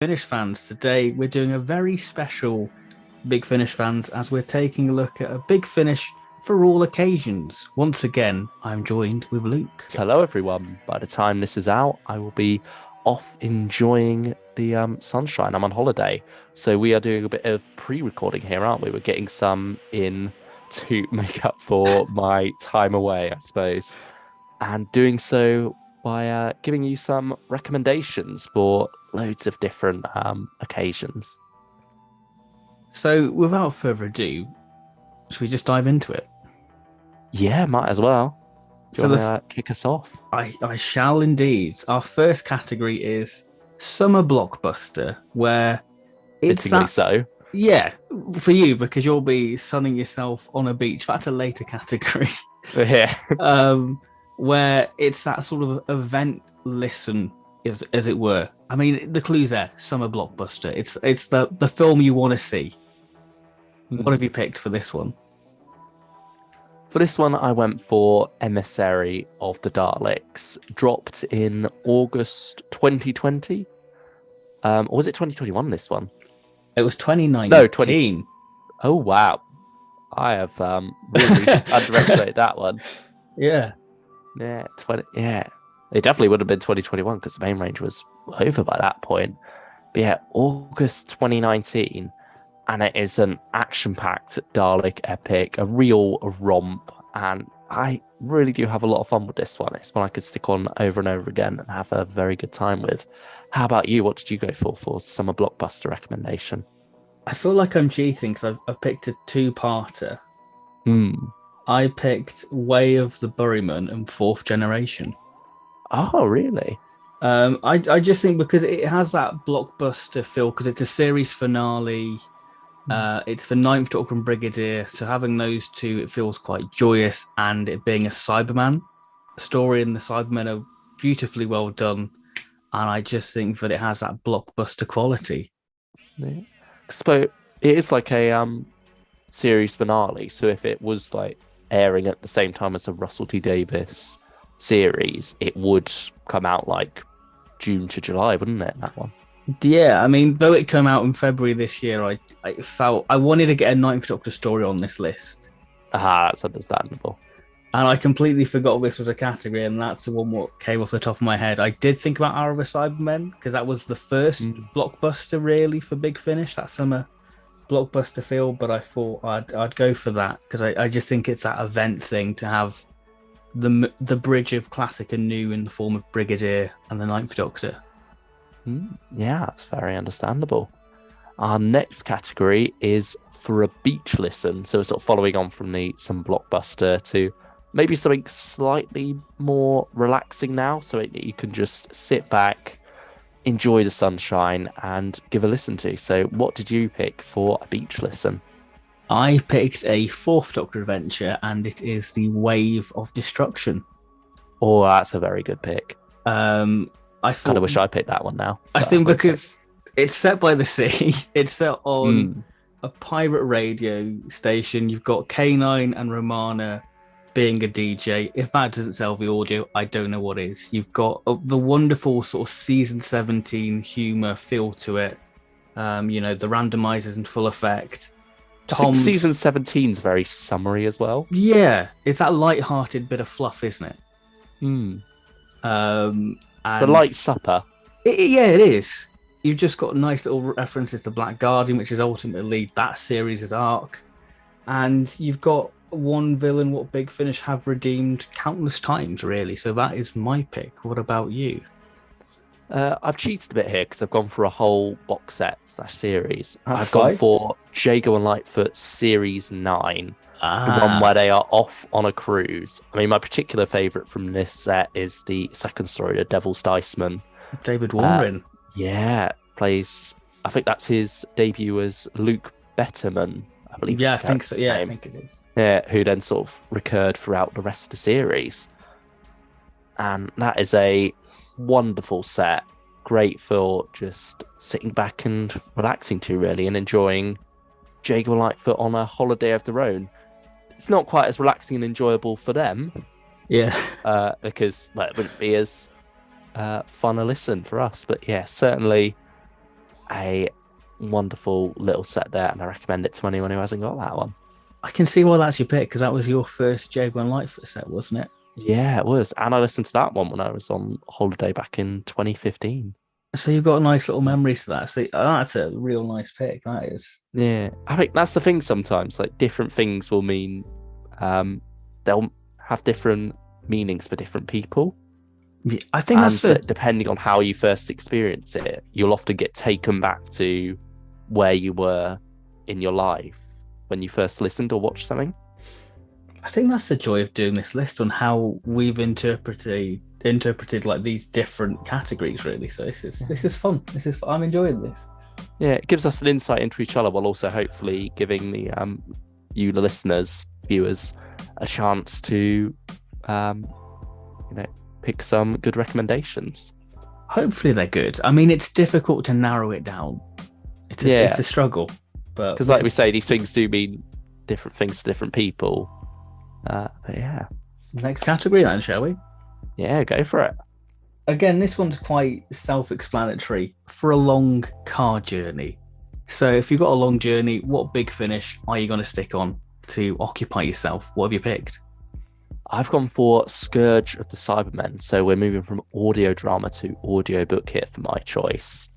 Finish fans. Today we're doing a very special Big Finish fans as we're taking a look at a Big Finish for all occasions. Once again, I'm joined with Luke. Hello, everyone. By the time this is out, I will be off enjoying the sunshine. I'm on holiday, so we are doing a bit of pre-recording here, aren't we? We're getting some in to make up for my time away, I suppose, and doing so by giving you some recommendations for loads of different occasions. So without further ado, should we just dive into it? Yeah, might as well. Do you So want to kick us off? I shall indeed. Our first category is Summer Blockbuster, where it's Fittingly that, so. yeah, for you, because you'll be sunning yourself on a beach. That's a later category. Yeah. Where it's that sort of event listen, as it were. I mean, the clue's there. Summer Blockbuster. It's the film you want to see. What have you picked for this one? For this one, I went for Emissary of the Daleks, dropped in August 2020. Or was it 2021, this one? It was 2019. No, 20. Oh, wow. I have really underestimated that one. Yeah. Yeah, 20. Yeah. It definitely would have been 2021 because the main range was over by that point. But yeah, August 2019. And it is an action-packed Dalek epic, a real romp, and I really do have a lot of fun with this one. It's one I could stick on over and over again and have a very good time with. How about you? What did you go for summer blockbuster recommendation? I feel like I'm cheating because I've picked a two-parter. I picked Way of the Buryman and Fourth Generation. Oh, really? I just think because it has that blockbuster feel because it's a series finale. It's the Ninth Doctor and Brigadier, so having those two, it feels quite joyous, and it being a Cyberman story, and the Cybermen are beautifully well done, and I just think that it has that blockbuster quality. Yeah. So it is like a series finale. So if it was like airing at the same time as a Russell T Davies series, it would come out like June to July, wouldn't it? That one. Yeah, I mean, though it came out in February this year, I felt I wanted to get a Ninth Doctor story on this list. That's understandable. And I completely forgot this was a category, and that's the one what came off the top of my head. I did think about Hour of the Cybermen, because that was the first blockbuster, really, for Big Finish, that summer blockbuster feel, but I thought I'd go for that, because I just think it's that event thing to have the bridge of classic and new in the form of Brigadier and the Ninth Doctor. Yeah, that's very understandable. Our next category is for a beach listen. So sort of following on from some blockbuster to maybe something slightly more relaxing now. So you can just sit back, enjoy the sunshine and give a listen to. So what did you pick for a beach listen? I picked a Fourth Doctor adventure, and it is the Wave of Destruction. Oh, that's a very good pick. I kind of wish I picked that one now. I think because it's set by the sea, it's set on a pirate radio station. You've got K9 and Romana being a DJ. If that doesn't sell the audio, I don't know what is. You've got the wonderful sort of season 17 humor feel to it. The randomizers in full effect. I think season 17 is very summery as well. Yeah, it's that light-hearted bit of fluff, isn't it? The light supper. Yeah, it is. You've just got nice little references to Black Guardian, which is ultimately that series' arc. And you've got one villain what Big Finish have redeemed countless times, really. So that is my pick. What about you? I've cheated a bit here because I've gone for a whole box set / series. That's gone for Jago and Lightfoot Series 9. The one where they are off on a cruise. I mean, my particular favourite from this set is the second story, The Devil's Diceman. David Warren. Yeah, plays, I think that's his debut as Luke Betterman, I believe. Yeah, I think so. Yeah, I think it is. Yeah, who then sort of recurred throughout the rest of the series. And that is a wonderful set. Great for just sitting back and relaxing to, really, and enjoying Jago and Lightfoot on a holiday of their own. It's not quite as relaxing and enjoyable for them. Yeah. Because it wouldn't be as fun a listen for us. But yeah, certainly a wonderful little set there, and I recommend it to anyone who hasn't got that one. I can see why that's your pick because that was your first Jaguar Lightfoot set, wasn't it? Yeah, it was. And I listened to that one when I was on holiday back in 2015. So you've got nice little memories to that. So that's a real nice pick. That is. Yeah, I think that's the thing sometimes. Like different things will mean they'll have different meanings for different people. Yeah, I think And that's so the. depending on how you first experience it, you'll often get taken back to where you were in your life when you first listened or watched something. I think that's the joy of doing this list on how we've interpreted like these different categories. Really, so this is fun. I'm enjoying this. Yeah, it gives us an insight into each other while also hopefully giving the you the listeners, viewers, a chance to pick some good recommendations. Hopefully they're good. I mean, it's difficult to narrow it down. It's a struggle, but because like we say, these things do mean different things to different people. But yeah, next category then, shall we? yeah, go for it. Again, this one's quite self-explanatory for a long car journey. So if you've got a long journey, what big finish are you going to stick on to occupy yourself? What have you picked? I've gone for Scourge of the Cybermen. So we're moving from audio drama to audiobook here for my choice.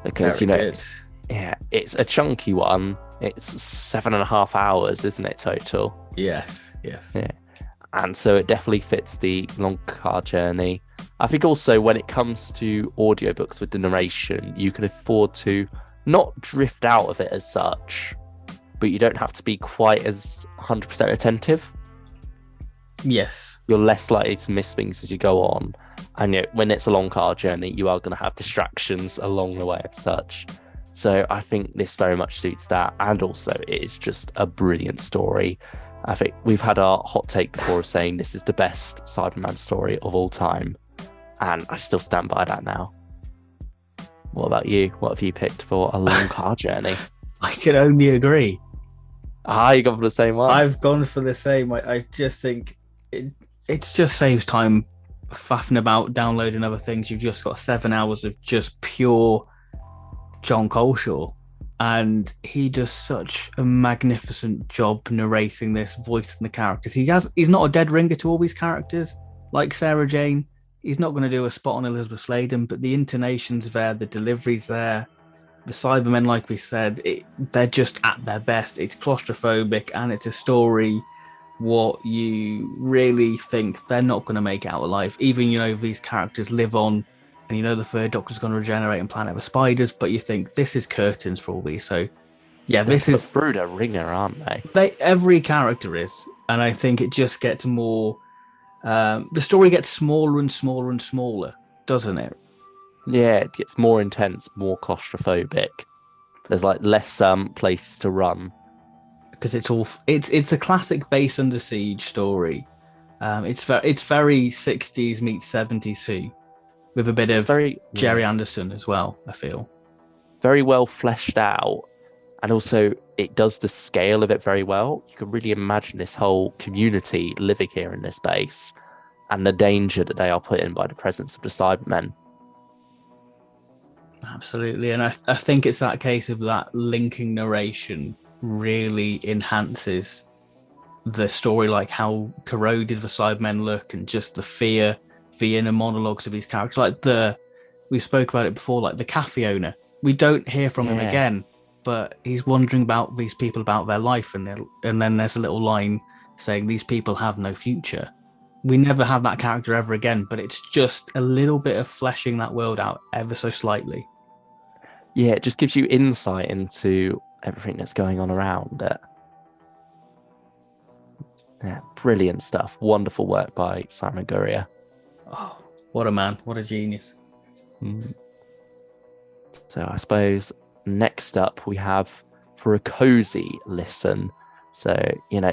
Because, Very good. yeah, it's a chunky one. It's 7.5 hours, isn't it, total? Yes. Yeah. And so it definitely fits the long car journey. I think also when it comes to audiobooks with the narration, you can afford to not drift out of it as such, but you don't have to be quite as 100% attentive. Yes. You're less likely to miss things as you go on. And when it's a long car journey, you are going to have distractions along the way and such. So I think this very much suits that. And also it is just a brilliant story. I think we've had our hot take before of saying this is the best Cyberman story of all time. And I still stand by that now. What about you? What have you picked for a long car journey? I can only agree. You gone for the same one? I've gone for the same. I just think it just saves time faffing about downloading other things. You've just got 7 hours of just pure John Coleshaw. And he does such a magnificent job narrating this, voicing the characters. He's not a dead ringer to all these characters, like Sarah Jane. He's not going to do a spot on Elizabeth Sladen, but the intonation's there, the delivery's there. The Cybermen, like we said, they're just at their best. It's claustrophobic, and it's a story what you really think they're not going to make it out alive. Even, these characters live on, and the third Doctor's going to regenerate and planet with spiders, but you think this is curtains for all these. So, yeah, this is through the ringer, aren't they? Every character is, and I think it just gets more. The story gets smaller and smaller and smaller, doesn't it? Yeah, it gets more intense, more claustrophobic. There's like less places to run. Because it's a classic base under siege story. It's very 60s meets 70s Who, with a bit of Jerry Anderson as well, I feel. Very well fleshed out. And also it does the scale of it very well. You can really imagine this whole community living here in this base and the danger that they are put in by the presence of the Cybermen. Absolutely. And I think it's that case of that linking narration really enhances the story, like how corroded the Cybermen look and just the fear, the inner monologues of these characters. Like we spoke about it before, like the cafe owner. We don't hear from him again, but he's wondering about these people, about their life. And then there's a little line saying these people have no future. We never have that character ever again, but it's just a little bit of fleshing that world out ever so slightly. Yeah, it just gives you insight into everything that's going on around it. Yeah, brilliant stuff. Wonderful work by Simon Gurria. Oh, what a man. What a genius. So I suppose next up we have for a cozy listen. So,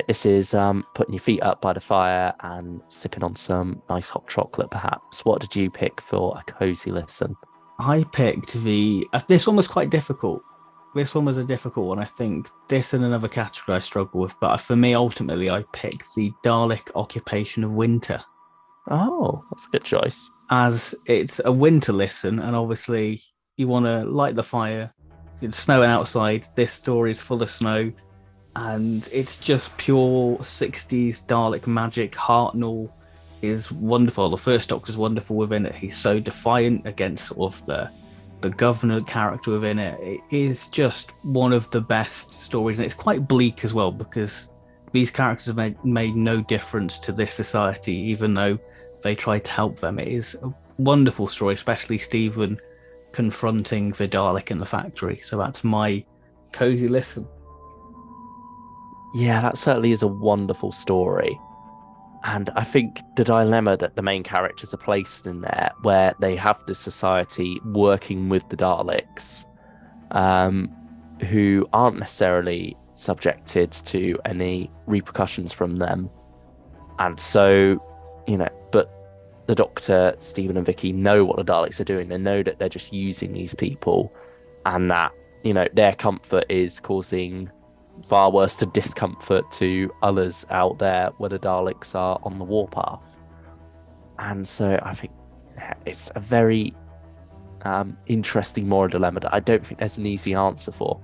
this is putting your feet up by the fire and sipping on some nice hot chocolate, perhaps. What did you pick for a cozy listen? I picked this one was quite difficult. This one was a difficult one. I think this and another category I struggle with, but for me, ultimately, I picked the Dalek Occupation of Winter. Oh, that's a good choice. As it's a winter listen, and obviously you want to light the fire. It's snowing outside. This story is full of snow, and it's just pure 60s Dalek magic. Hartnell is wonderful. The first Doctor's wonderful within it. He's so defiant against sort of the governor character within it. It is just one of the best stories, and it's quite bleak as well because these characters have made no difference to this society, even though they tried to help them. It is a wonderful story, especially Stephen confronting the Dalek in the factory. So that's my cozy listen. Yeah, that certainly is a wonderful story. And I think the dilemma that the main characters are placed in there, where they have this society working with the Daleks, who aren't necessarily subjected to any repercussions from them. And so, but the Doctor, Stephen and Vicky know what the Daleks are doing. They know that they're just using these people, and that, their comfort is causing far worse to discomfort to others out there where the Daleks are on the warpath. And so I think it's a very interesting moral dilemma that I don't think there's an easy answer for.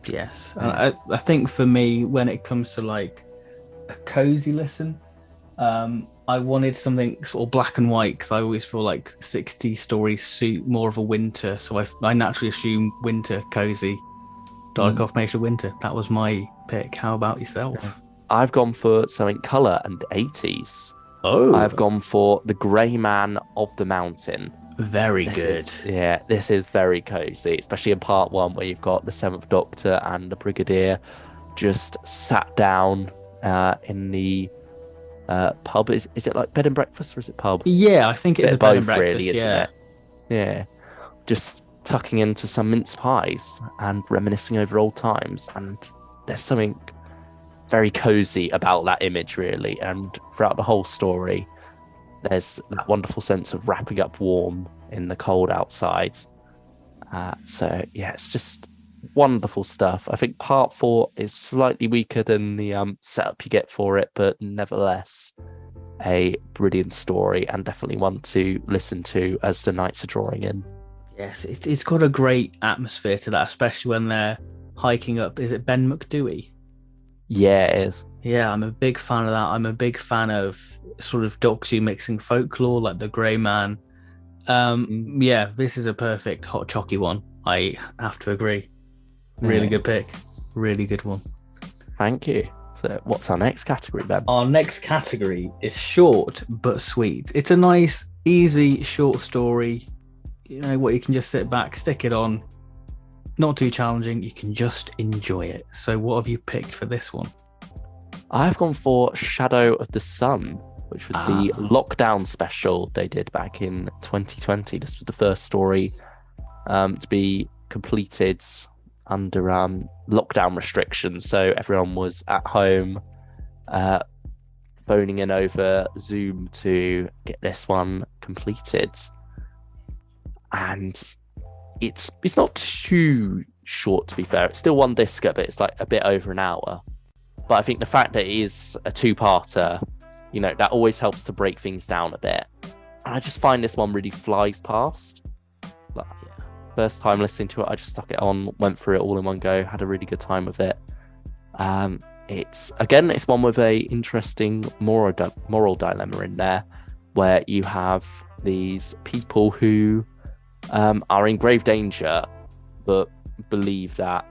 Yes. I think for me, when it comes to like a cozy listen, I wanted something sort of black and white because I always feel like 60 stories suit more of a winter. So I naturally assume winter cozy. Dalek Confirmation Winter. That was my pick. How about yourself? I've gone for something colour and 80s. Oh. I've gone for The Grey Man of the Mountain. Very good. This is very cozy, especially in part 1 where you've got the 7th Doctor and the Brigadier just sat down in the pub. Is it like bed and breakfast or is it pub? Yeah, I think it's a bed and breakfast, really, isn't it? Yeah. Just tucking into some mince pies and reminiscing over old times, and there's something very cozy about that image, really. And throughout the whole story, there's that wonderful sense of wrapping up warm in the cold outside. So yeah, it's just wonderful stuff. I think part 4 is slightly weaker than the setup you get for it, but nevertheless a brilliant story and definitely one to listen to as the nights are drawing in. Yes, it's got a great atmosphere to that, especially when they're hiking up. Is it Ben McDewey? Yeah, it is. Yeah, I'm a big fan of that. I'm a big fan of sort of Doctor Who mixing folklore, like the Grey Man. Yeah, this is a perfect hot chocky one. I have to agree. Really good pick. Really good one. Thank you. So what's our next category, Ben? Our next category is short but sweet. It's a nice, easy, short story. What you can just sit back, stick it on. Not too challenging. You can just enjoy it. So what have you picked for this one? I've gone for Shadow of the Sun, which was the lockdown special they did back in 2020. This was the first story to be completed under lockdown restrictions. So everyone was at home, phoning in over Zoom to get this one completed. And it's not too short, to be fair. It's still one disc, but it's like a bit over an hour. But I think the fact that it is a 2-parter, that always helps to break things down a bit. And I just find this one really flies past. First time listening to it, I just stuck it on, went through it all in one go, had a really good time with it. It's one with a interesting moral dilemma in there, where you have these people who are in grave danger, but believe that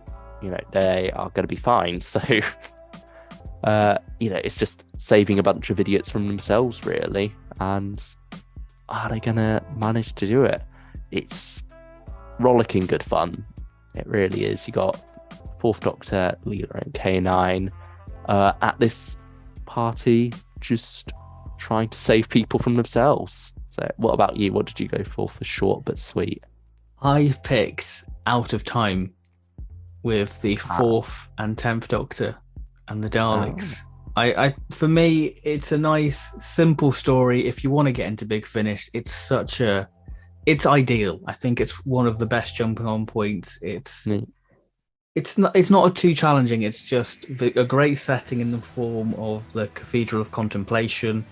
they are going to be fine. So it's just saving a bunch of idiots from themselves, really. And are they going to manage to do it? It's rollicking good fun. It really is. You got 4th Doctor, Leela and K9 at this party, just trying to save people from themselves. So what about you? What did you go for short but sweet? I picked Out of Time with the 4th and 10th Doctor and the Daleks. For me, it's a nice, simple story. If you want to get into Big Finish, it's ideal. I think it's one of the best jumping on points. It's not too challenging. It's just a great setting in the form of the Cathedral of Contemplation.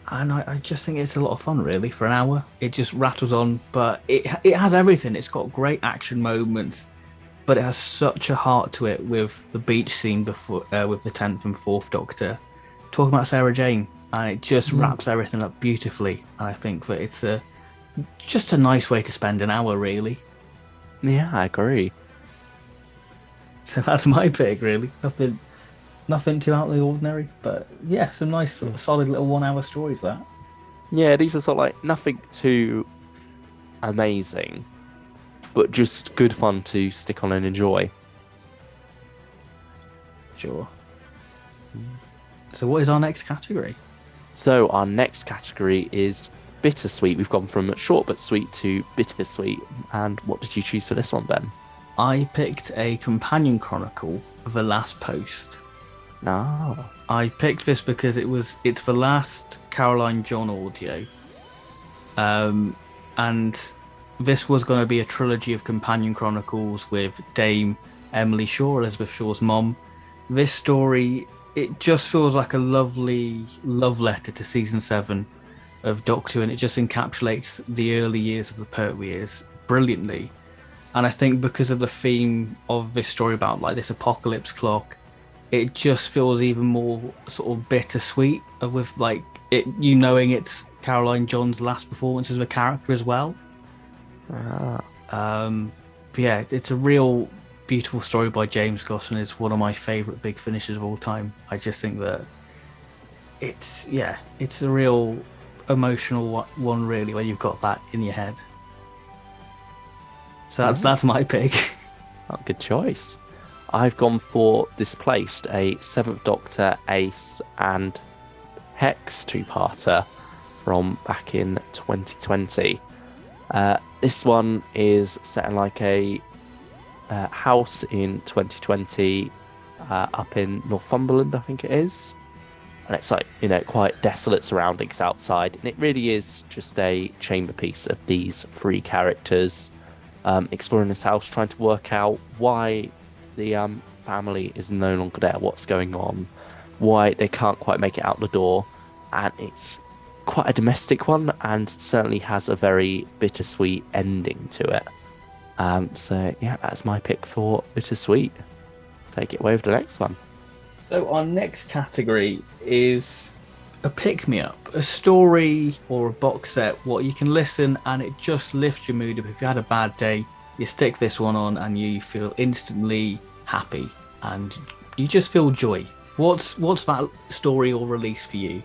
And I just think it's a lot of fun, really, for an hour. It just rattles on, but it has everything. It's got great action moments, but it has such a heart to it with the beach scene before with the 10th and 4th Doctor talking about Sarah Jane, and it just wraps everything up beautifully. And I think that it's just a nice way to spend an hour, really. Yeah, I agree. So that's my pick, really. Nothing too out of the ordinary, but yeah, some nice, solid little 1 hour stories. That. Yeah, these are sort of like nothing too amazing, but just good fun to stick on and enjoy. Sure. So, what is our next category? So our next category is bittersweet. We've gone from short but sweet to bittersweet. And what did you choose for this one, Ben? I picked a companion chronicle of The Last Post. No. I picked this because it's the last Caroline John audio. And this was going to be a trilogy of companion chronicles with Dame Emily Shaw, Elizabeth Shaw's mom. This story, it just feels like a lovely love letter to season 7 of Doctor, and it just encapsulates the early years of the Pertwee years brilliantly. And I think because of the theme of this story about like this apocalypse clock, it just feels even more sort of bittersweet with like it, you knowing it's Caroline John's last performance as a character as well. But yeah, it's a real beautiful story by James Goss, and it's one of my favourite big finishes of all time. I just think that it's a real emotional one really when you've got that in your head. So that's my pick. Oh, good choice. I've gone for Displaced, a 7th Doctor, Ace, and Hex two-parter from back in 2020. This one is set in like a house in 2020 up in Northumberland, I think it is. And it's like, quite desolate surroundings outside. And it really is just a chamber piece of these 3 characters exploring this house, trying to work out why the family is no longer there, what's going on, why they can't quite make it out the door. And it's quite a domestic one and certainly has a very bittersweet ending to it. So yeah, that's my pick for bittersweet. Take it away with the next one. So our next category is a pick-me-up, a story or a box set what you can listen and it just lifts your mood up. If you had a bad day, you stick this one on and you feel instantly happy and you just feel joy. What's that story or release for you?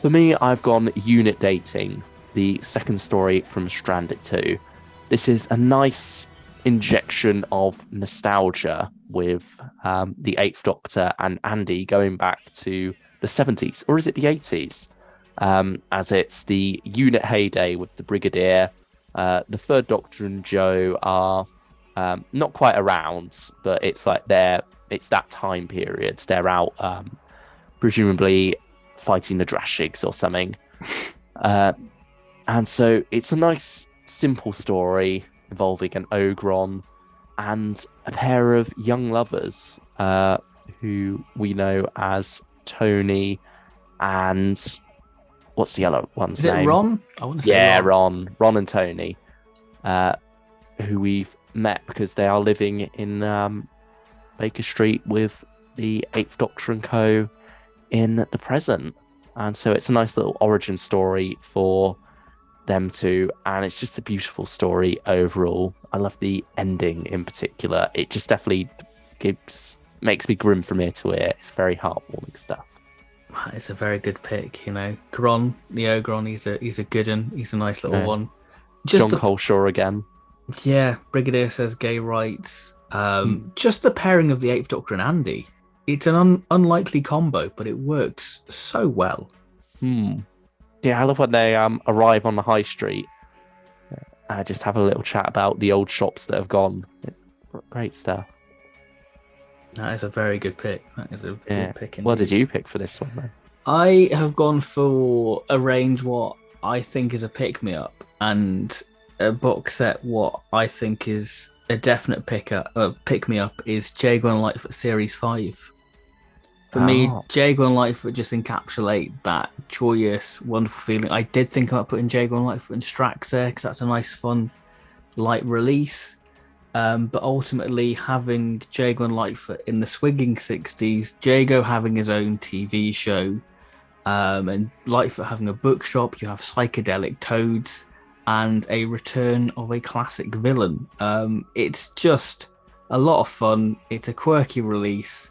For me, I've gone Unit Dating, the second story from Stranded 2. This is a nice injection of nostalgia with the 8th Doctor and Andy going back to the 70s, or is it the 80s? As it's the unit heyday with the Brigadier. The 3rd Doctor and Joe are not quite around, but it's like it's that time period. They're out, presumably fighting the Drashigs or something. And so it's a nice, simple story involving an Ogron and a pair of young lovers who we know as Tony and what's the other one's name? Is it Ron? I want to say yeah, Ron and Tony, who we've met because they are living in Baker Street with the 8th Doctor and co in the present. And so it's a nice little origin story for them two, and it's just a beautiful story overall. I love the ending in particular. It just definitely makes me grin from ear to ear. It's very heartwarming stuff. It's a very good pick, Gron, the Ogron, he's a good one. He's a nice little one. Just John Coleshaw again. Yeah, Brigadier says gay rights. Just the pairing of the 8th Doctor and Andy. It's an unlikely combo, but it works so well. Yeah, I love when they arrive on the high street. Just have a little chat about the old shops that have gone. Great stuff. That is a very good pick. That is a good pick. Indeed. What did you pick for this one, then? I have gone for a range what I think is a pick-me-up and a box set what I think is a definite pick-me-up is Jago and Lightfoot Series 5. For me, Jago and Lightfoot just encapsulate that joyous, wonderful feeling. I did think about putting Jago and Lightfoot in Strax there because that's a nice, fun, light release. But ultimately, having Jago and Lightfoot in the swinging 60s, Jago having his own TV show, and Lightfoot having a bookshop, you have psychedelic toads, and a return of a classic villain. It's just a lot of fun. It's a quirky release,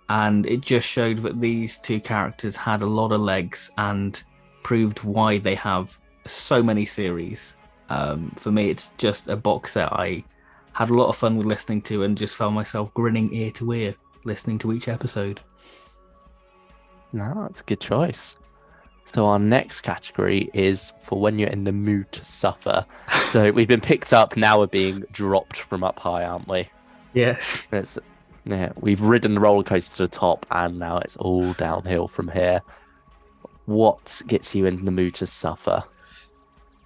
and it just showed that these two characters had a lot of legs and proved why they have so many series. For me, it's just a box set I had a lot of fun with listening to and just found myself grinning ear to ear listening to each episode. No, that's a good choice. So our next category is for when you're in the mood to suffer. So we've been picked up, now we're being dropped from up high, aren't we? Yes. We've ridden the roller coaster to the top and now it's all downhill from here. What gets you in the mood to suffer?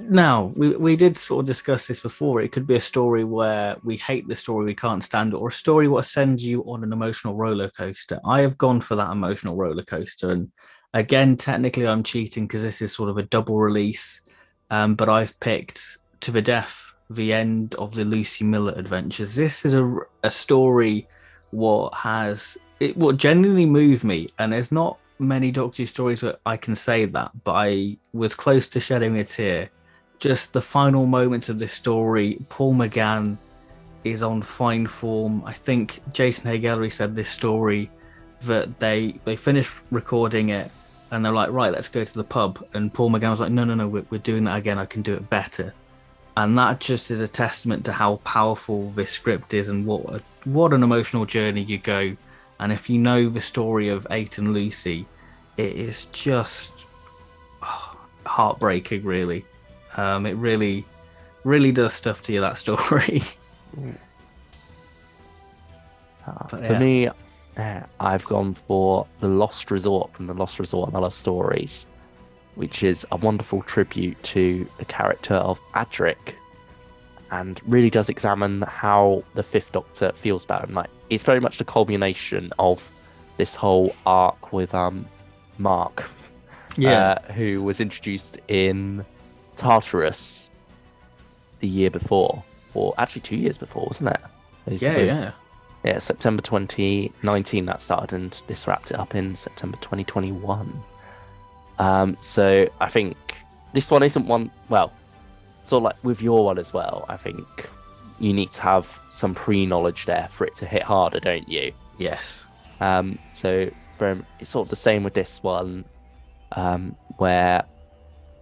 Now, we did sort of discuss this before. It could be a story where we hate the story, we can't stand it, or a story what sends you on an emotional roller coaster. I have gone for that emotional roller coaster. And again, technically, I'm cheating because this is sort of a double release. But I've picked To the Death, the end of the Lucy Miller adventures. This is a story what genuinely moved me. And there's not many Doctor Who stories that I can say that, but I was close to shedding a tear. Just the final moments of this story, Paul McGann is on fine form. I think Jason Hay-Gallery said this story that they finished recording it and they're like, right, let's go to the pub. And Paul McGann was like, no, we're doing that again. I can do it better. And that just is a testament to how powerful this script is and what an emotional journey you go. And if you know the story of 8 and Lucy, it is just heartbreaking, really. It really, really does stuff to you, that story. For me, I've gone for The Lost Resort from The Lost Resort and Other Stories, which is a wonderful tribute to the character of Adric and really does examine how the Fifth Doctor feels about him. Like, it's very much the culmination of this whole arc with Mark, who was introduced in Tartarus the year before, or actually 2 years before, wasn't it? Yeah, September 2019 that started, and this wrapped it up in September 2021. So I think this one isn't one, well, sort of like with your one as well, I think you need to have some pre-knowledge there for it to hit harder, don't you? Yes. So it's sort of the same with this one, where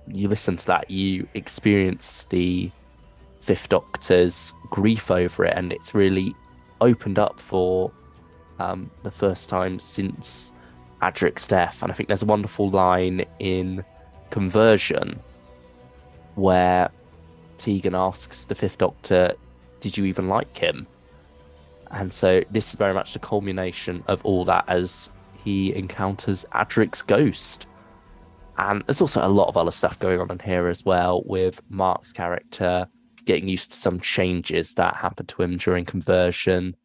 you listen to that, you experience the Fifth Doctor's grief over it, and it's really opened up for the first time since Adric's death. And I think there's a wonderful line in Conversion where Tegan asks the Fifth Doctor, did you even like him? And so this is very much the culmination of all that as he encounters Adric's ghost. And there's also a lot of other stuff going on in here as well, with Mark's character getting used to some changes that happened to him during Conversion.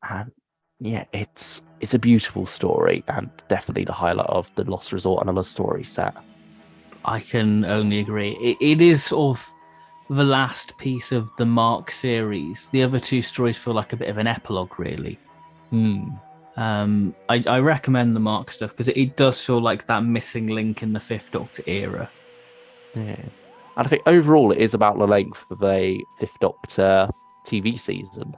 And yeah, it's a beautiful story and definitely the highlight of the Lost Resort and Other Stories set. I can only agree. It is sort of the last piece of the Mark series. The other two stories feel like a bit of an epilogue, really. I recommend the Mark stuff because it does feel like that missing link in the Fifth Doctor era. Yeah. And I think overall it is about the length of a Fifth Doctor TV season.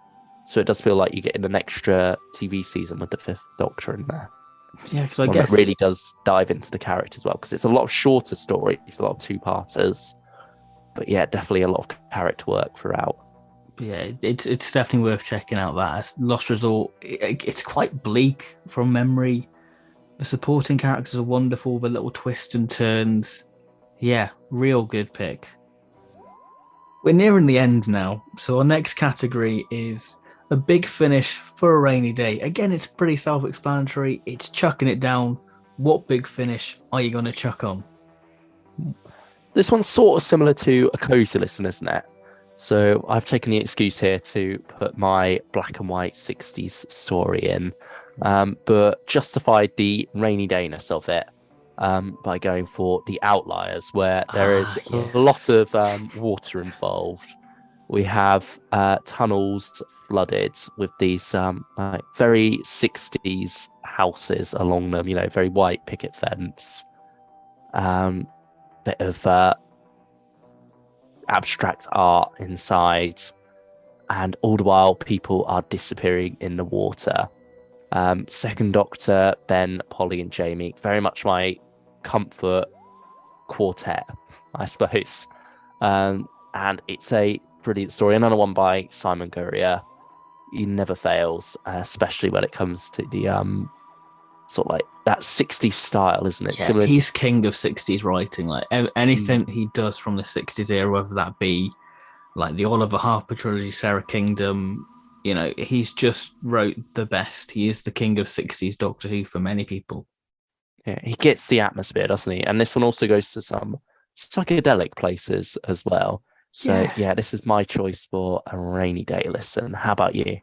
So it does feel like you're getting an extra TV season with the Fifth Doctor in there. Yeah, because I guess it really does dive into the character as well, because it's a lot of shorter stories, a lot of two-parters. But yeah, definitely a lot of character work throughout. Yeah, it's definitely worth checking out. That Lost Resort, it's quite bleak from memory. The supporting characters are wonderful, the little twists and turns. Yeah, real good pick. We're nearing the end now, so our next category is a big finish for a rainy day. Again, it's pretty self-explanatory. It's chucking it down. What big finish are you going to chuck on? This one's sort of similar to a COSY listen, isn't it? So I've taken the excuse here to put my black and white 60s story in. but justified the rainy dayness of it by going for the outliers, where there is a lot of water involved. We have tunnels flooded with these like very 60s houses along them, very white picket fence. Bit of abstract art inside, and all the while people are disappearing in the water. Second Doctor, Ben, Polly, and Jamie, very much my comfort quartet, I suppose. And it's a brilliant story. Another one by Simon Gurrier. He never fails, especially when it comes to the sort of like that 60s style, isn't it? Yeah, he's king of 60s writing. Like anything he does from the 60s era, whether that be like the Oliver Harper trilogy, Sarah Kingdom, he's just wrote the best. He is the king of 60s Doctor Who for many people. Yeah, he gets the atmosphere, doesn't he? And this one also goes to some psychedelic places as well. So yeah, this is my choice for a rainy day listen. How about you?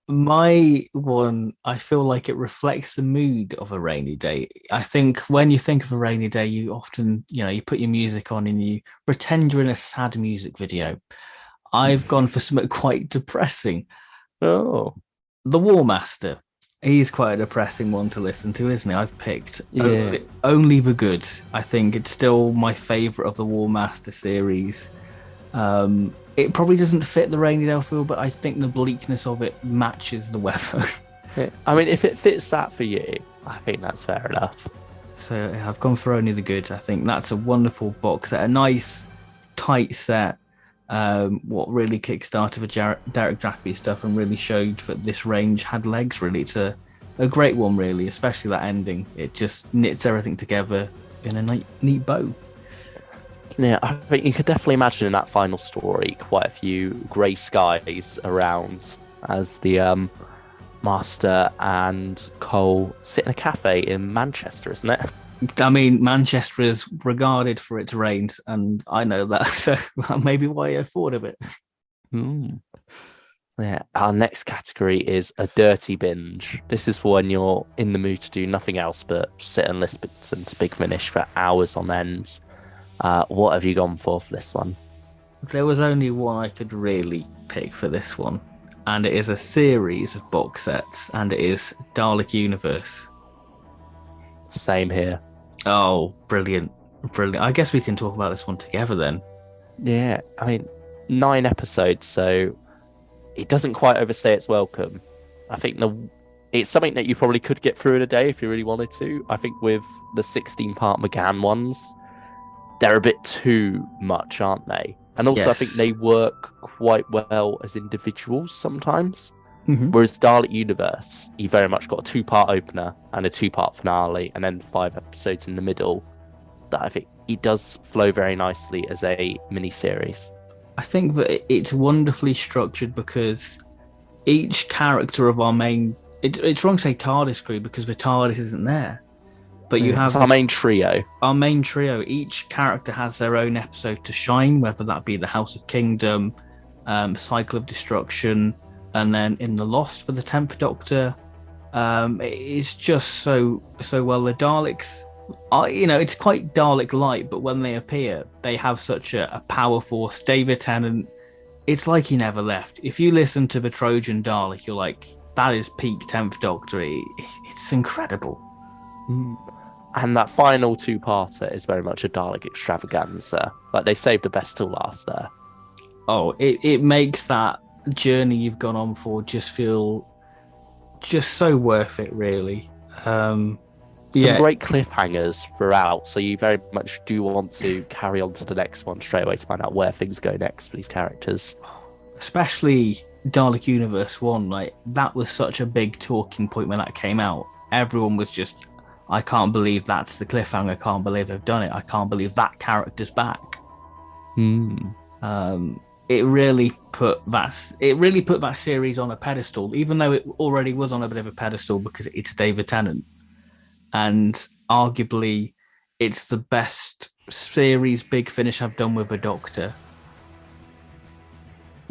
My one, I feel like it reflects the mood of a rainy day. I think when you think of a rainy day, you often, you put your music on and you pretend you're in a sad music video. I've gone for something quite depressing. Oh, The War Master. He's quite a depressing one to listen to, isn't he? I've picked only the good. I think it's still my favorite of the War Master series. It probably doesn't fit the rainy day feel, but I think the bleakness of it matches the weather. I mean, if it fits that for you, I think that's fair enough. So I've gone for only the good. I think that's a wonderful box set, a nice, tight set. What really kickstarted the Derek Jacobi stuff and really showed that this range had legs. Really, it's a great one. Really, especially that ending. It just knits everything together in a neat bow. Yeah, I think you could definitely imagine in that final story quite a few grey skies around as the Master and Cole sit in a cafe in Manchester, isn't it? I mean, Manchester is regarded for its rains, and I know that, so maybe why I thought of it. Yeah, our next category is a dirty binge. This is for when you're in the mood to do nothing else but sit and listen to Big Finish for hours on end. What have you gone for this one? There was only one I could really pick for this one, and it is a series of box sets, and it is Dalek Universe. Same here. Oh, brilliant. I guess we can talk about this one together then. Yeah, I mean, 9 episodes, so it doesn't quite overstay its welcome. I think it's something that you probably could get through in a day if you really wanted to. I think with the 16-part McGann ones, they're a bit too much, aren't they? And also, I think they work quite well as individuals sometimes. Whereas Dalek Universe, you very much got a 2-part opener and a 2-part finale, and then 5 episodes in the middle. That I think it does flow very nicely as a mini-series. I think that it's wonderfully structured because each character of our main... It's wrong to say TARDIS crew because the TARDIS isn't there. But you have our main trio. Our main trio. Each character has their own episode to shine, whether that be the House of Kingdom, Cycle of Destruction, and then in the Lost for the 10th Doctor. It's just so well. The Daleks, it's quite Dalek-like, but when they appear, they have such a power force. David Tennant, it's like he never left. If you listen to the Trojan Dalek, you're like, that is peak 10th Doctor. It's incredible. And that final 2-parter is very much a Dalek extravaganza. Like, they saved the best till last there. Oh, it makes that journey you've gone on for just feel just so worth it, really. Some great cliffhangers throughout, so you very much do want to carry on to the next one straight away to find out where things go next for these characters. Especially Dalek Universe 1, like that was such a big talking point when that came out. Everyone was just, I can't believe that's the cliffhanger. I can't believe they've done it. I can't believe that character's back. It really put that series on a pedestal, even though it already was on a bit of a pedestal because it's David Tennant, and arguably it's the best series Big Finish have done with a Doctor.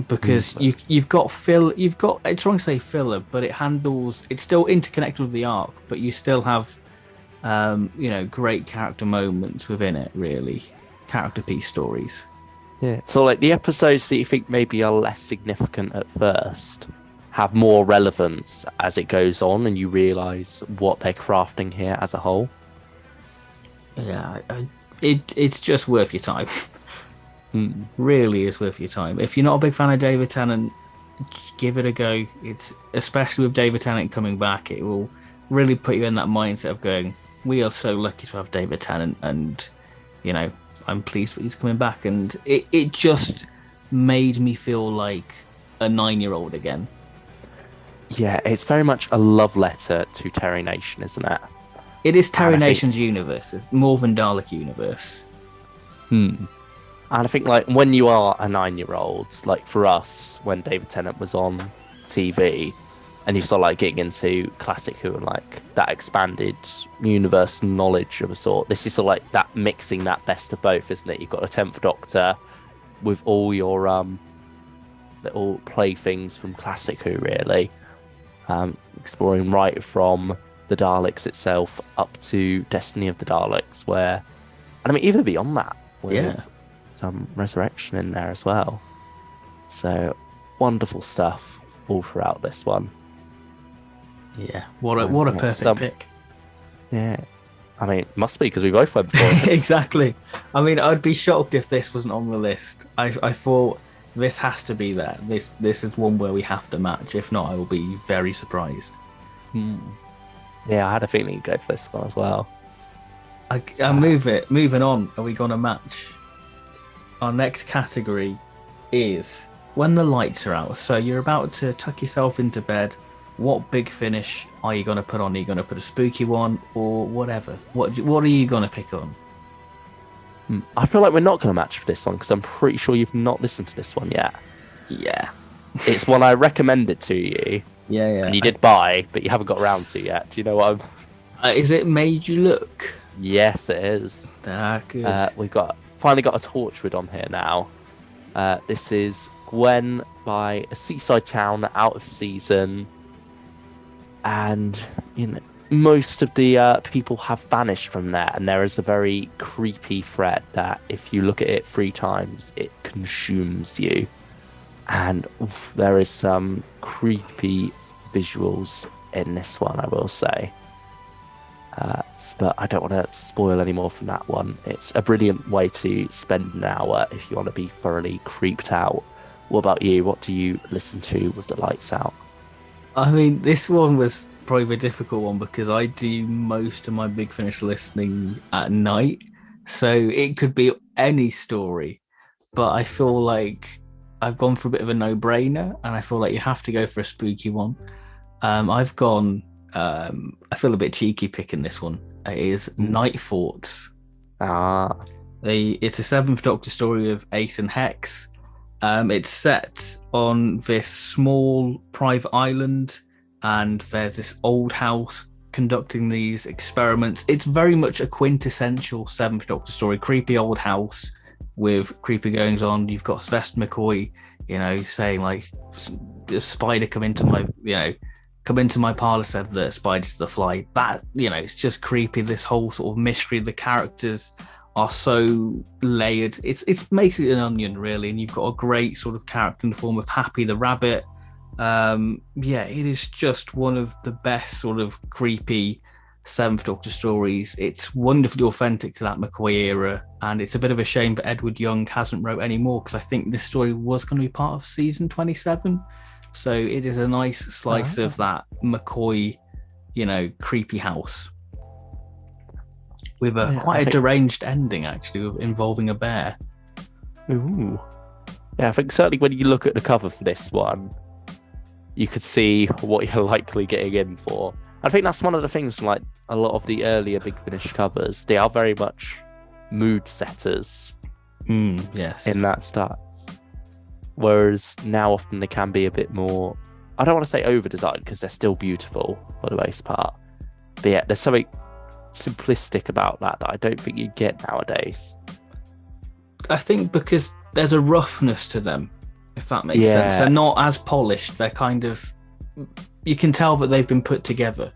because you've got it's wrong to say filler, but it's still interconnected with the arc, but you still have great character moments within it, really. Character piece stories. Yeah. So like the episodes that you think maybe are less significant at first have more relevance as it goes on and you realise what they're crafting here as a whole. Yeah, it's just worth your time. Really is worth your time. If you're not a big fan of David Tennant, just give it a go. It's especially with David Tennant coming back, it will really put you in that mindset of going, we are so lucky to have David Tennant, and I'm pleased that he's coming back. And it just made me feel like a 9-year-old again. Yeah, it's very much a love letter to Terry Nation, isn't it? It is Terry Nation's universe. It's more than Dalek universe. And I think, like, when you are a 9-year-old, like for us, when David Tennant was on TV, and you start like getting into Classic Who and like that expanded universe knowledge of a sort, this is sort of like that mixing that best of both, isn't it? You've got a 10th Doctor with all your little playthings from Classic Who, really, exploring right from the Daleks itself up to Destiny of the Daleks, and I mean even beyond that, with some resurrection in there as well. So wonderful stuff all throughout this one. Yeah, what a perfect pick. Yeah, I mean, it must be because we both went for it. Exactly. I mean, I'd be shocked if this wasn't on the list. I thought this has to be there. This is one where we have to match. If not, I will be very surprised. Yeah, I had a feeling you'd go for this one as well. Moving on, are we going to match? Our next category is when the lights are out. So you're about to tuck yourself into bed. What big finish are you going to put on? Are you going to put a spooky one or whatever? What are you going to pick on? I feel like we're not going to match for this one because I'm pretty sure you've not listened to this one yet. Yeah. It's one I recommended to you. Yeah. And you did buy, but you haven't got around to yet. Do you know what is it Made You Look? Yes, it is. Good. We've finally got a Torchwood on here now. This is Gwen by a seaside town out of season. And, most of the people have vanished from there. And there is a very creepy threat that if you look at it 3 times, it consumes you. And there is some creepy visuals in this one, I will say. But I don't want to spoil any more from that one. It's a brilliant way to spend an hour if you want to be thoroughly creeped out. What about you? What do you listen to with the lights out? I mean, this one was probably the difficult one because I do most of my Big Finish listening at night. So it could be any story. But I feel like I've gone for a bit of a no-brainer, and I feel like you have to go for a spooky one. I've gone... I feel a bit cheeky picking this one. It is Night Thoughts. It's a 7th Doctor story of Ace and Hex. It's set on this small private island, and there's this old house conducting these experiments. It's very much a quintessential 7th Doctor story. Creepy old house with creepy goings on. You've got Sylvester McCoy, saying like, the spider come into my parlor, said the spiders to the fly. That, it's just creepy. This whole sort of mystery. The characters are so layered. It's basically an onion, really. And you've got a great sort of character in the form of Happy the rabbit. It is just one of the best sort of creepy 7th Doctor stories. It's wonderfully authentic to that McCoy era. And it's a bit of a shame that Edward Young hasn't wrote any more, because I think this story was going to be part of season 27. So it is a nice slice of that McCoy, creepy house. With quite a deranged ending, actually, involving a bear. Ooh. Yeah, I think certainly when you look at the cover for this one, you could see what you're likely getting in for. I think that's one of the things from like a lot of the earlier Big Finish covers. They are very much mood setters. Yes. In that style. Whereas now often they can be a bit more, I don't want to say over-designed because they're still beautiful for the most part. But yeah, there's something simplistic about that I don't think you get nowadays. I think because there's a roughness to them, if that makes sense. They're not as polished. They're kind of, you can tell that they've been put together.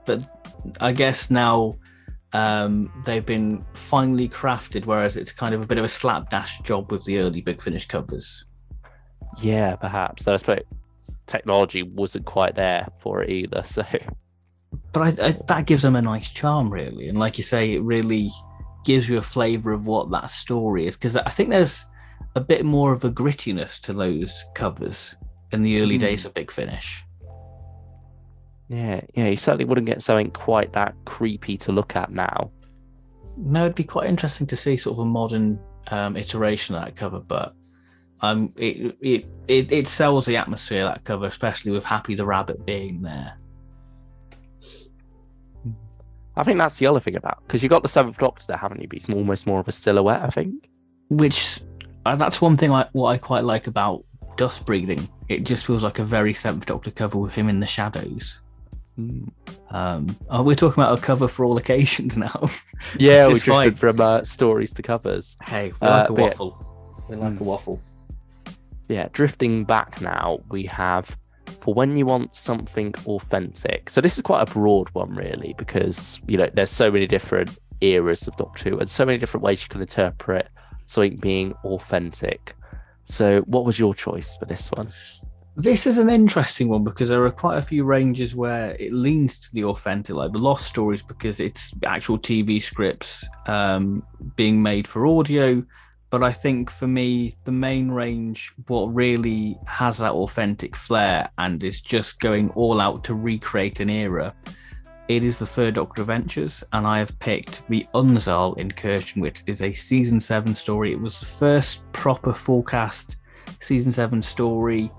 But I guess now they've been finely crafted, whereas it's kind of a bit of a slapdash job with the early Big Finish covers. Yeah, perhaps. I suppose technology wasn't quite there for it either. So, but that gives them a nice charm, really. And like you say, it really gives you a flavour of what that story is. Because I think there's a bit more of a grittiness to those covers in the early days of Big Finish. Yeah, you certainly wouldn't get something quite that creepy to look at now. No, it'd be quite interesting to see sort of a modern iteration of that cover, but it sells the atmosphere, that cover, especially with Happy the Rabbit being there. I think that's the other thing about, because you got the Seventh Doctor, haven't you? But it's almost more of a silhouette, I think. Which that's one thing what I quite like about Dust Breathing. It just feels like a very Seventh Doctor cover with him in the shadows. We're talking about a cover for all occasions now. Yeah, we drifted from stories to covers. Hey, we like a waffle. We like a waffle. Yeah, drifting back now, we have for when you want something authentic. So this is quite a broad one, really, because there's so many different eras of Doctor Who and so many different ways you can interpret something being authentic. So what was your choice for this one? This is an interesting one because there are quite a few ranges where it leans to the authentic, like the Lost Stories, because it's actual TV scripts being made for audio. But I think for me, the main range, what really has that authentic flair and is just going all out to recreate an era, it is the Third Doctor Adventures. And I have picked the Unzal Incursion, which is a season 7 story. It was the first proper full cast season 7 story.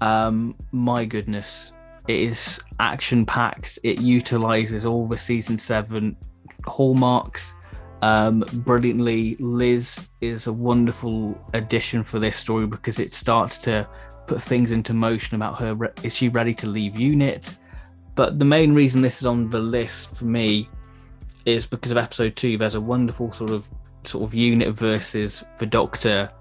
My goodness, it is action packed. It utilizes all the season 7 hallmarks brilliantly. Liz is a wonderful addition for this story because it starts to put things into motion about her. Is she ready to leave UNIT? But the main reason this is on the list for me is because of episode 2. There's a wonderful sort of UNIT versus the Doctor,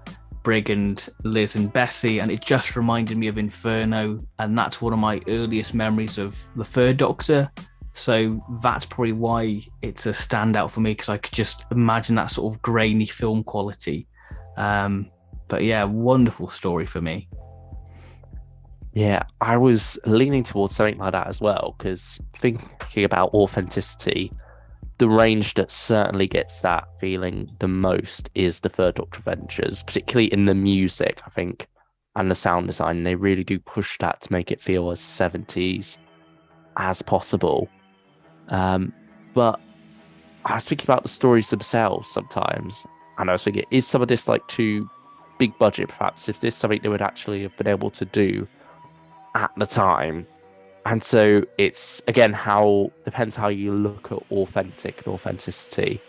Brigand, Liz and Bessie, and it just reminded me of Inferno, and that's one of my earliest memories of the Third Doctor. So that's probably why it's a standout for me, because I could just imagine that sort of grainy film quality. But yeah, wonderful story for me. Yeah, I was leaning towards something like that as well, because thinking about authenticity, the range that certainly gets that feeling the most is the Third Doctor Adventures, particularly in the music, I think, and the sound design. They really do push that to make it feel as 70s as possible. But I was thinking about the stories themselves sometimes, and I was thinking, is some of this like too big budget, perhaps? If this is something they would actually have been able to do at the time? And so it's, again, depends how you look at authentic and authenticity.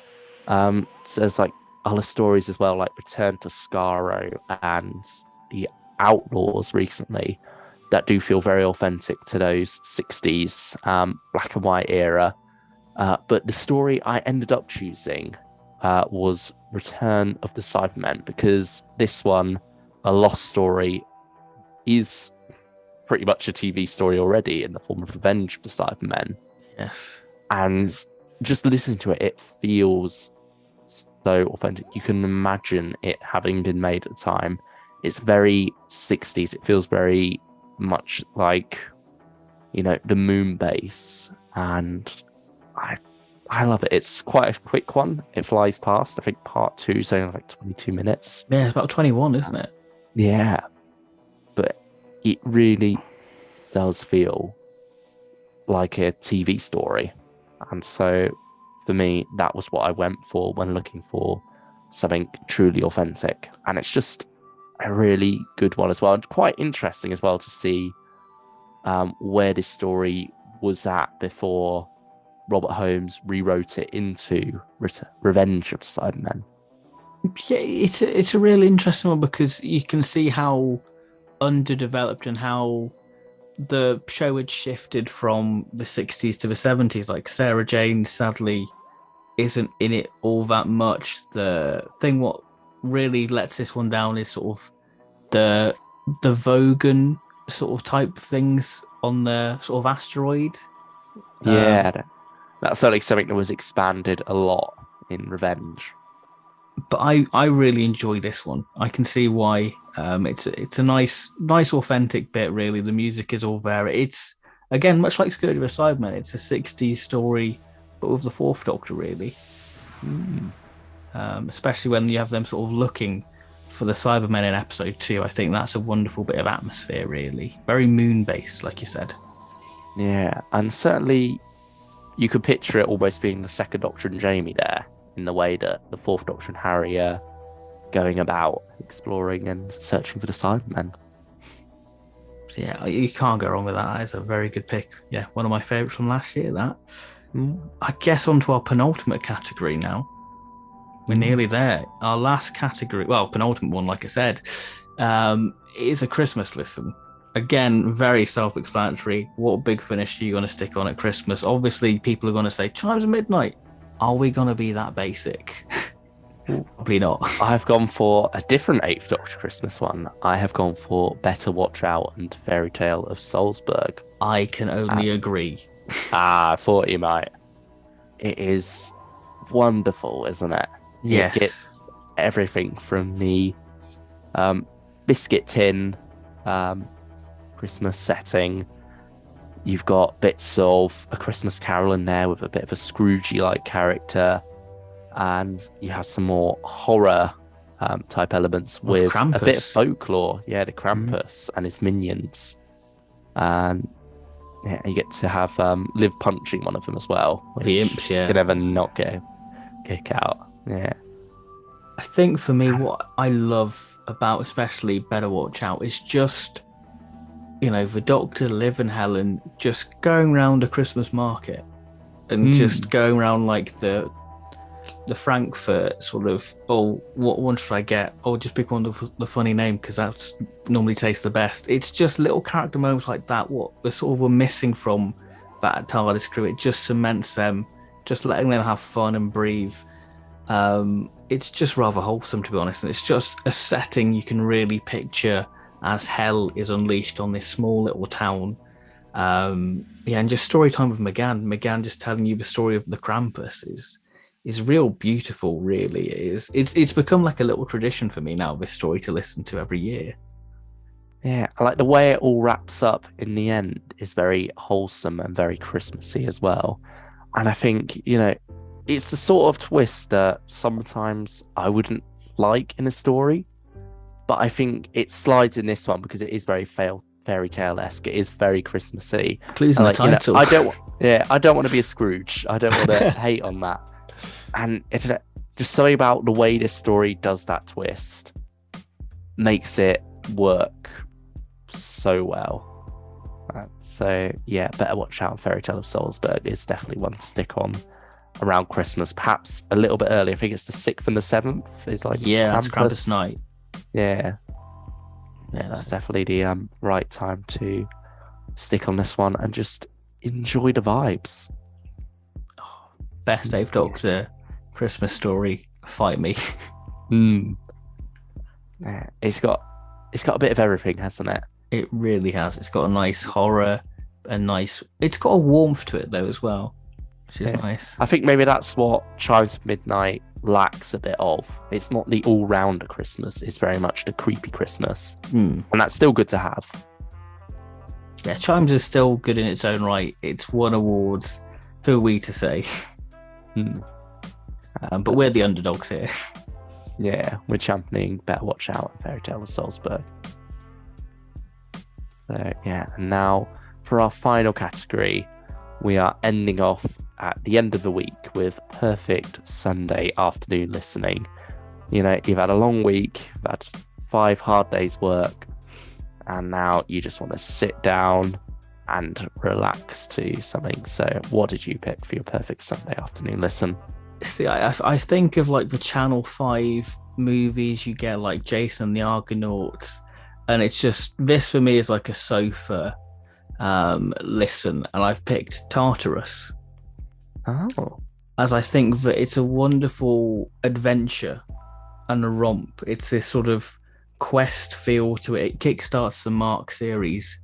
So there's like other stories as well, like Return to Skaro and The Outlaws recently, that do feel very authentic to those 60s black and white era. But the story I ended up choosing was Return of the Cybermen, because this one, a lost story, is pretty much a TV story already in the form of Revenge of the Cybermen. Yes. And just listening to it, it feels so authentic. You can imagine it having been made at the time. It's very 60s. It feels very much like, the moon base. And I love it. It's quite a quick one. It flies past. I think part 2 is only like 22 minutes. Yeah, it's about 21, isn't it? Yeah. But it really does feel like a TV story. And so for me, that was what I went for when looking for something truly authentic. And it's just a really good one as well. And quite interesting as well to see where this story was at before Robert Holmes rewrote it into Revenge of the Cybermen. Yeah, it's a really interesting one because you can see how underdeveloped and how the show had shifted from the 60s to the 70s. Like Sarah Jane sadly isn't in it all that much. The thing what really lets this one down is sort of the Vogan sort of type things on the sort of asteroid. Yeah, that's certainly something that was expanded a lot in Revenge. But I really enjoy this one. I can see why. It's a nice authentic bit. Really, the music is all there. It's again much like Scourge of a Cybermen. It's a '60s story, but with the Fourth Doctor really. Especially when you have them sort of looking for the Cybermen in episode 2. I think that's a wonderful bit of atmosphere. Really, very moon based, like you said. Yeah, and certainly you could picture it almost being the second Doctor and Jamie there, in the way that the Fourth Doctor and Harry are going about exploring and searching for the Cybermen. Yeah, you can't go wrong with that. It's a very good pick. Yeah, one of my favourites from last year, that. I guess onto our penultimate category now. We're nearly there. Our last category, well, penultimate one, like I said, is a Christmas listen. Again, very self-explanatory. What big finish are you going to stick on at Christmas? Obviously, people are going to say, Chimes of Midnight. Are we going to be that basic? Probably not. I've gone for a different Eighth Doctor Christmas one. I have gone for Better Watch Out and Fairy Tale of Salzburg. I can only agree. I thought you might. It is wonderful, isn't it? Yes. It gets everything from the biscuit tin Christmas setting. You've got bits of A Christmas Carol in there with a bit of a Scroogey-like character. And you have some more horror type elements with a bit of folklore. Yeah, the Krampus and his minions. And yeah, you get to have Liv punching one of them as well. The imps, yeah. You can never not get a kick out. Yeah. I think for me, what I love about especially Better Watch Out is just, the Doctor, Liv and Helen just going around a Christmas market and just going around like the Frankfurt sort of, what one should I get? Just pick one of the funny name because that normally tastes the best. It's just little character moments like that, what we're sort of missing from that TARDIS crew. It just cements them, just letting them have fun and breathe. It's just rather wholesome, to be honest. And it's just a setting you can really picture as hell is unleashed on this small little town. And just story time with McGann. McGann just telling you the story of the Krampus is real beautiful, really. It's become like a little tradition for me now, this story to listen to every year. Yeah, I like the way it all wraps up in the end is very wholesome and very Christmassy as well. And I think, it's the sort of twist that sometimes I wouldn't like in a story, but I think it slides in this one because it is very fairy tale-esque. It is very Christmassy. Please, the title. I don't want to be a Scrooge. I don't want to hate on that. And it's just something about the way this story does that twist makes it work so well. So yeah, Better Watch Out. Fairy Tale of Salzburg is definitely one to stick on around Christmas, perhaps a little bit early. I think it's the 6th and the 7th is like that's Krampus night. Yeah, that's definitely the right time to stick on this one and just enjoy the vibes. Best Eighth Doctor Christmas story, fight me. Yeah, it's got a bit of everything, hasn't it? It really has. It's got a nice horror, it's got a warmth to it though as well, which is nice. I think maybe that's what Chimes of Midnight lacks a bit of. It's not the all-rounder Christmas, it's very much the creepy Christmas. And that's still good to have. Yeah, Chimes is still good in its own right. It's won awards. Who are we to say? But we're the underdogs here. Yeah, we're championing Better Watch Out and Fairy Tale of Salzburg. So yeah, and now for our final category, we are ending off at the end of the week with perfect Sunday afternoon listening. You've had a long week, you've had 5 hard days work, and now you just want to sit down and relax to something. So what did you pick for your perfect Sunday afternoon listen? See, I think of like the Channel 5 movies you get, like Jason and the Argonauts, and it's just, this for me is like a sofa listen, and I've picked Tartarus. As I think that it's a wonderful adventure and a romp. It's this sort of quest feel to it. It kickstarts the Mark series.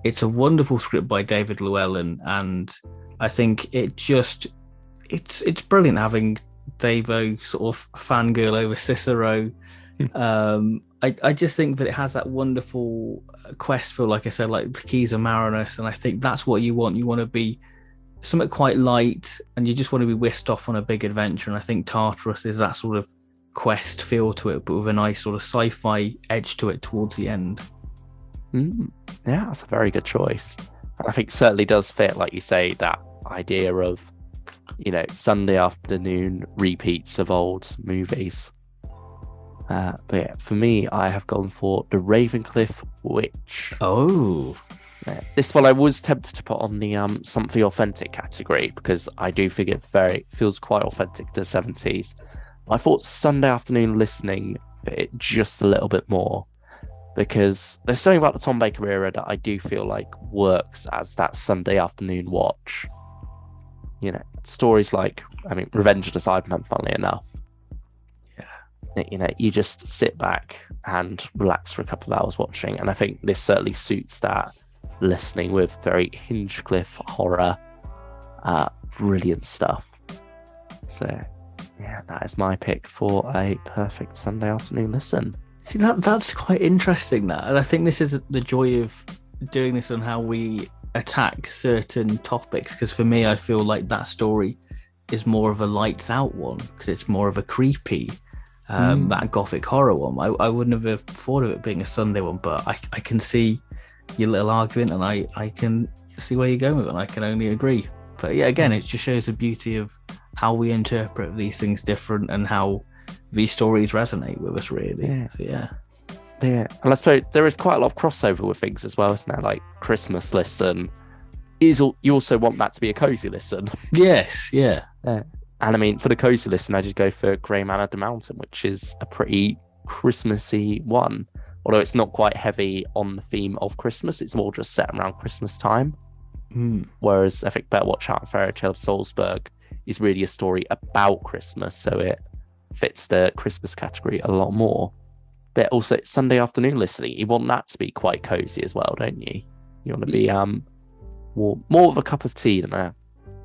It's a wonderful script by David Llewellyn, and I think it's brilliant having Davo sort of fangirl over Cicero. I just think that it has that wonderful quest feel, like I said, like the Keys of Marinus, and I think that's what you want. You want to be something quite light, and you just want to be whisked off on a big adventure. And I think Tartarus is that sort of quest feel to it, but with a nice sort of sci-fi edge to it towards the end. Yeah, that's a very good choice. And I think certainly does fit, like you say, that idea of, Sunday afternoon repeats of old movies. But yeah, for me, I have gone for The Ravencliff Witch. Oh. Yeah. This one I was tempted to put on the something authentic category because I do think it feels quite authentic to the 70s. I thought Sunday afternoon listening fit just a little bit more because there's something about the Tom Baker era that I do feel like works as that Sunday afternoon watch. Stories like, Revenge of the Cybermen, funnily enough. You just sit back and relax for a couple of hours watching, and I think this certainly suits that listening with very Hinchcliffe horror, brilliant stuff. So yeah, that is my pick for a perfect Sunday afternoon listen. See, that's quite interesting, that, and I think this is the joy of doing this on how we attack certain topics, because for me I feel like that story is more of a lights out one because it's more of a creepy that gothic horror one. I wouldn't have thought of it being a Sunday one, but I can see your little argument, and I can see where you're going with it, and I can only agree. But yeah, again, it just shows the beauty of how we interpret these things different and how these stories resonate with us, really. Yeah. And I suppose there is quite a lot of crossover with things as well, isn't there? Like Christmas listen you also want that to be a cozy listen. Yes, yeah. And for the cozy listen, I just go for Grey Man of the Mountain, which is a pretty Christmassy one. Although it's not quite heavy on the theme of Christmas, it's more just set around Christmas time. Whereas I think Better Watch Out and Fairy Tale of Salzburg is really a story about Christmas, so it fits the Christmas category a lot more. But also Sunday afternoon listening, you want that to be quite cozy as well, don't you? You want to be more of a cup of tea than a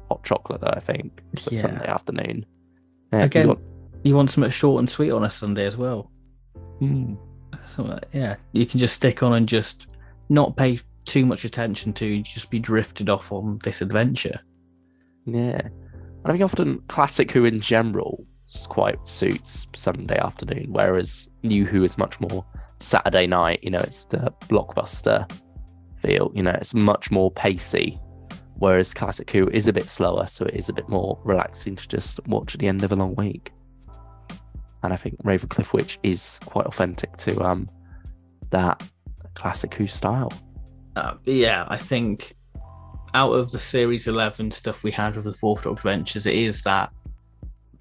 hot chocolate, though, I think, for Sunday afternoon. Yeah, again, you want something short and sweet on a Sunday as well. So, you can just stick on and just not pay too much attention to, just be drifted off on this adventure. Yeah. And I think often classic Who in general quite suits Sunday afternoon, whereas New Who is much more Saturday night. It's the blockbuster feel. It's much more pacey, whereas classic Who is a bit slower, so it is a bit more relaxing to just watch at the end of a long week. And I think Ravencliff Witch is quite authentic to that classic Who style. I think out of the Series 11 stuff we had with the Fourth Doctor Adventures, it is that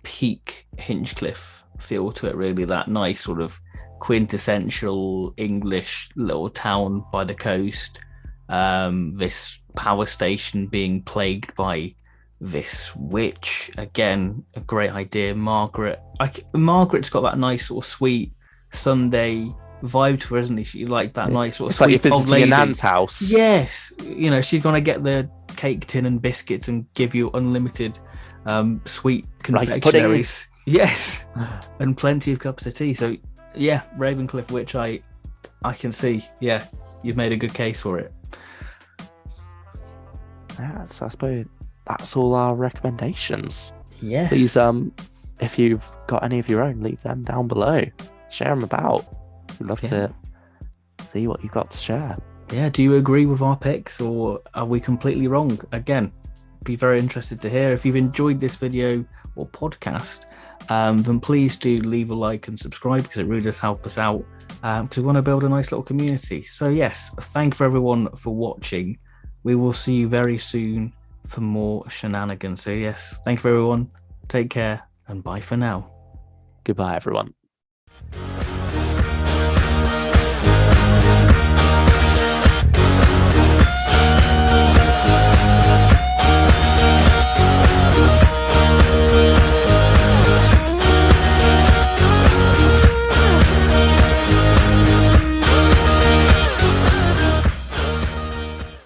peak Hinchcliffe feel to it, really. That nice sort of quintessential English little town by the coast. This power station being plagued by this witch. Again, a great idea. Margaret's got that nice sort of sweet Sunday vibe to her, isn't she? Like that nice sort of it's sweet like you're old visiting lady. your nan's house. Yes, she's gonna get the cake tin and biscuits and give you unlimited sweet confectionaries. Yes, and plenty of cups of tea. So yeah, Ravencliff Witch, I can see. Yeah, you've made a good case for it. Yeah, so I suppose that's all our recommendations. Yes. Please, if you've got any of your own, leave them down below. Share them about. We'd love to see what you've got to share. Yeah, do you agree with our picks, or are we completely wrong? Again, be very interested to hear. If you've enjoyed this video or podcast, then please do leave a like and subscribe, because it really does help us out, because we want to build a nice little community. So yes, thank you everyone for watching. We will see you very soon for more shenanigans. So yes, thank you everyone. Take care and bye for now. Goodbye, everyone.